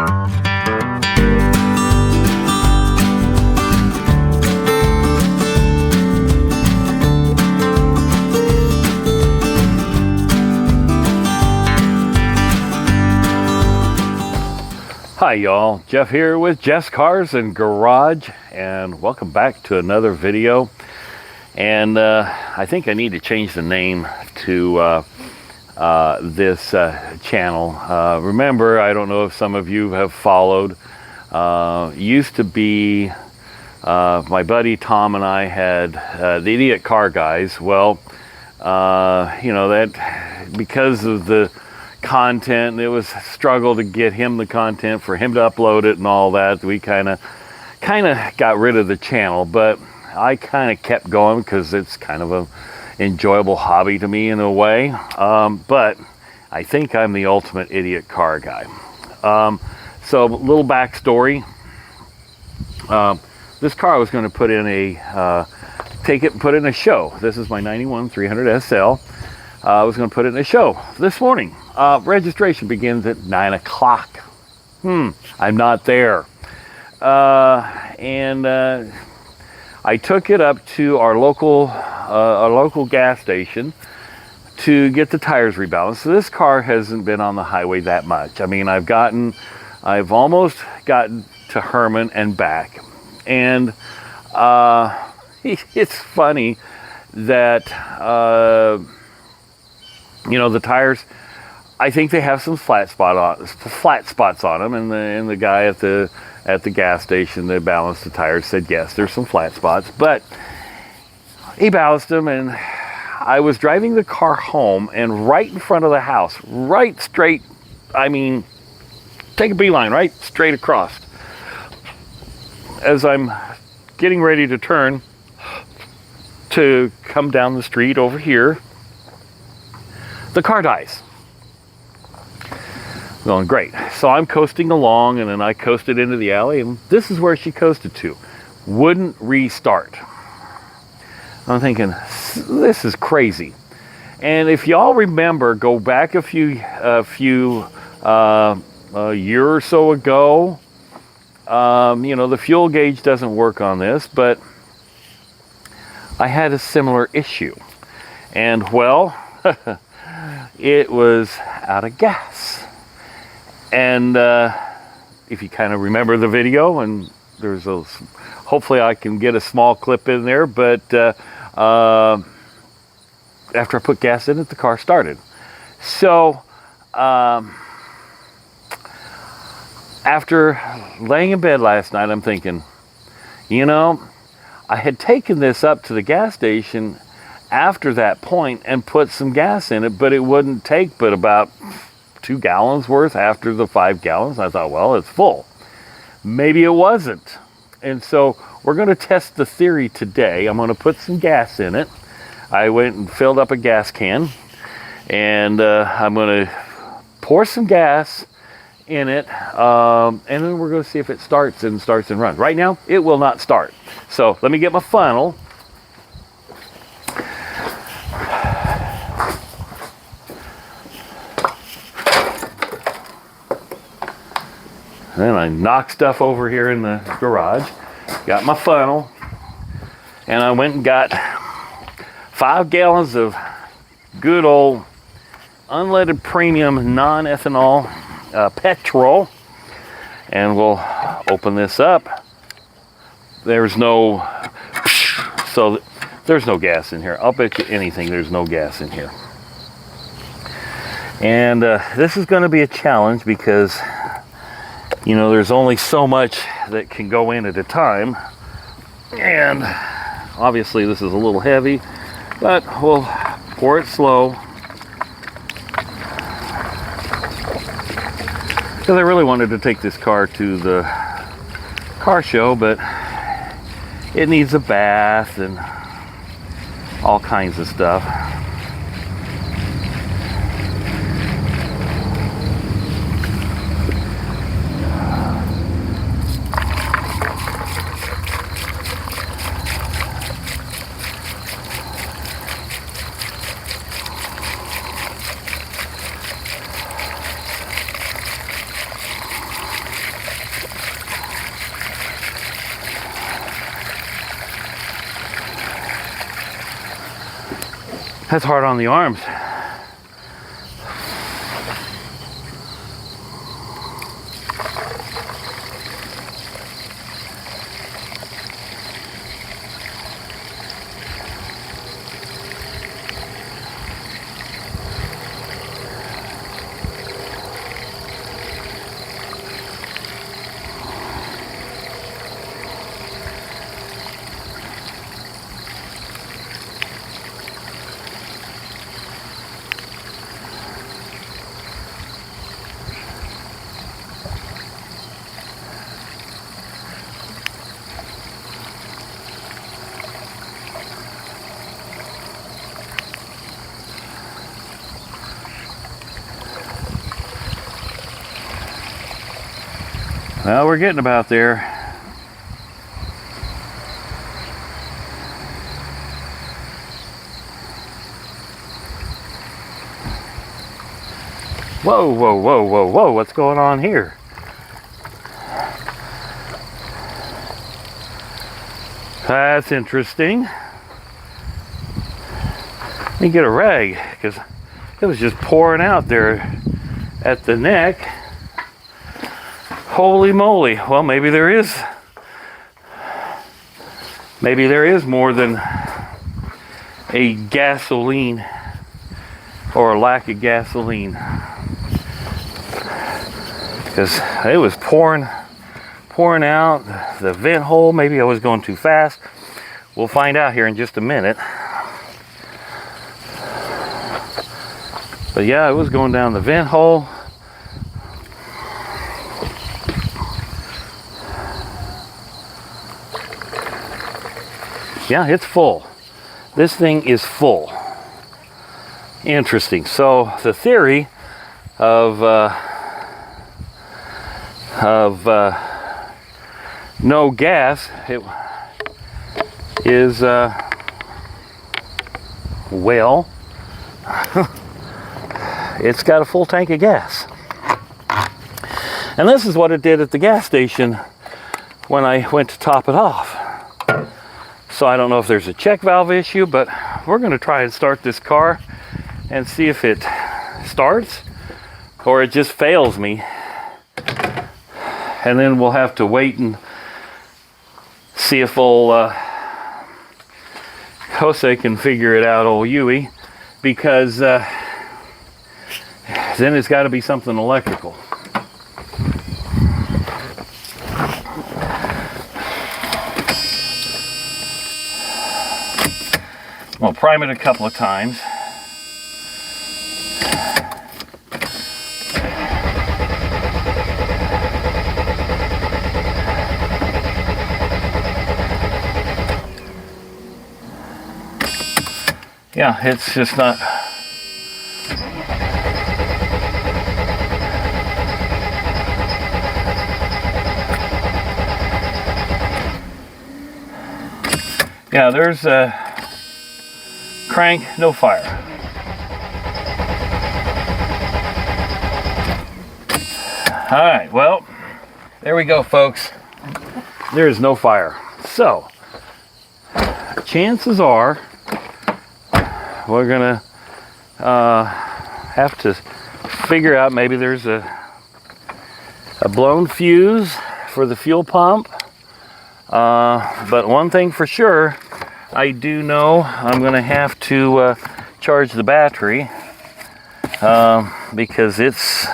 Hi y'all, Jeff here with Jeff's Cars and Garage, and welcome back to another video. And I think I need to change the name to this channel. Remember, I don't know if some of you have followed, used to be my buddy Tom and I had the Idiot Car Guys. Well, you know, that because of the content, it was a struggle to get him the content, for him to upload it and all that. We kind of got rid of the channel, but I kind of kept going because it's kind of a enjoyable hobby to me in a way. But I think I'm the ultimate idiot car guy. So a little backstory. This car I was going to put in a put in a show. This is my 91 300 SL. I was going to put it in a show this morning. Registration begins at 9 o'clock. I'm not there. And I took it up to our local gas station to get the tires rebalanced. So this car hasn't been on the highway that much. I mean, I've almost gotten to Herman and back. And it's funny that you know, the tires, I think they have some flat spots on them, and the guy at the gas station that balanced the tires said yes, there's some flat spots, but he balanced them, and I was driving the car home, and right in front of the house, right straight, I mean, take a beeline, right straight across. As I'm getting ready to turn to come down the street over here, the car dies. Going great. So I'm coasting along, and then I coasted into the alley, and this is where she coasted to. Wouldn't restart. I'm thinking, this is crazy. And if y'all remember, go back a year or so ago, you know, the fuel gauge doesn't work on this, but I had a similar issue. And well, it was out of gas. And if you kind of remember the video, and there's a, hopefully I can get a small clip in there, but after I put gas in it, the car started. So after laying in bed last night, I'm thinking, you know, I had taken this up to the gas station after that point and put some gas in it, but it wouldn't take but about 2 gallons worth after the 5 gallons. I thought, well, it's full. Maybe it wasn't. And so we're going to test the theory today. I'm going to put some gas in it. I went and filled up a gas can, and I'm going to pour some gas in it, and then we're going to see if it starts and runs. Right now, it will not start. So let me get my funnel. Then I knocked stuff over here in the garage, got my funnel, and I went and got 5 gallons of good old unleaded premium non-ethanol petrol, and we'll open this up. There's no gas in here. I'll bet you anything there's no gas in here. And this is going to be a challenge because, you know, there's only so much that can go in at a time, and obviously this is a little heavy, but we'll pour it slow, because I really wanted to take this car to the car show, but it needs a bath and all kinds of stuff. That's hard on the arms. Well, we're getting about there. Whoa, whoa, whoa, whoa, whoa, what's going on here? That's interesting. Let me get a rag, because it was just pouring out there at the neck. Holy moly. Well, maybe there is more than a gasoline or a lack of gasoline, because it was pouring out the vent hole. Maybe I was going too fast. We'll find out here in just a minute. But yeah, it was going down the vent hole. Yeah, it's full. This thing is full. Interesting. So the theory of no gas is well, it's got a full tank of gas. And this is what it did at the gas station when I went to top it off. So I don't know if there's a check valve issue, but we're going to try and start this car and see if it starts or it just fails me. And then we'll have to wait and see if old Jose can figure it out, old Yui, because then it's got to be something electrical. I'll prime it a couple of times. Yeah, it's just not. Yeah, there's a crank, no fire. All right, well, there we go, folks. There is no fire. So, chances are we're gonna have to figure out, maybe there's a blown fuse for the fuel pump. But one thing for sure, I do know I'm going to have to charge the battery because it's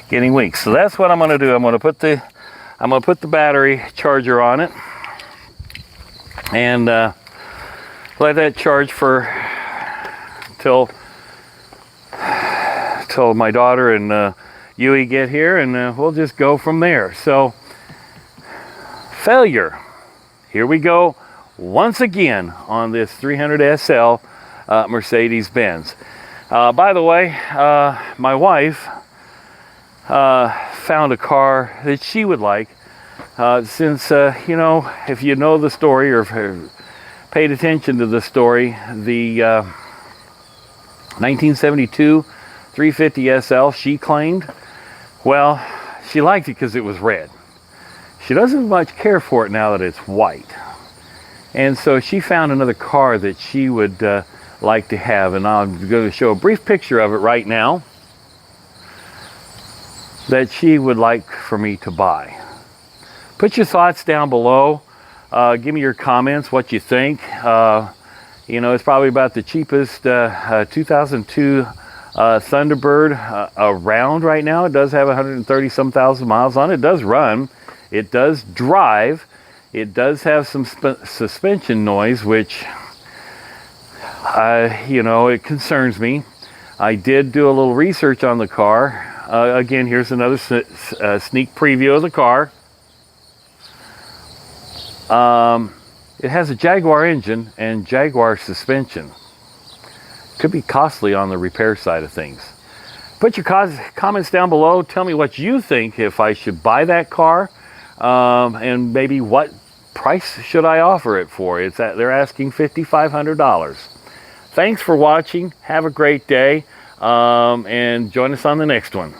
getting weak. So that's what I'm going to do. I'm going to put the battery charger on it and let that charge for till my daughter and Yui get here, and we'll just go from there. So failure. Here we go. Once again on this 300 SL Mercedes-Benz. By the way, my wife found a car that she would like, since, you know, if you know the story or paid attention to the story, the 1972 350 SL she claimed, well, she liked it because it was red. She doesn't much care for it now that it's white. And so she found another car that she would like to have, and I'm going to show a brief picture of it right now that she would like for me to buy. Put your thoughts down below. Give me your comments, what you think. You know, it's probably about the cheapest 2002 Thunderbird around right now. It does have 130 some thousand miles on it. It does run. It does drive. It does have some suspension noise, which, you know, it concerns me. I did do a little research on the car. Again, here's another sneak preview of the car. It has a Jaguar engine and Jaguar suspension. Could be costly on the repair side of things. Put your comments down below. Tell me what you think, if I should buy that car, and maybe what price should I offer it for. They're asking $5,500. Thanks for watching. Have a great day, and join us on the next one.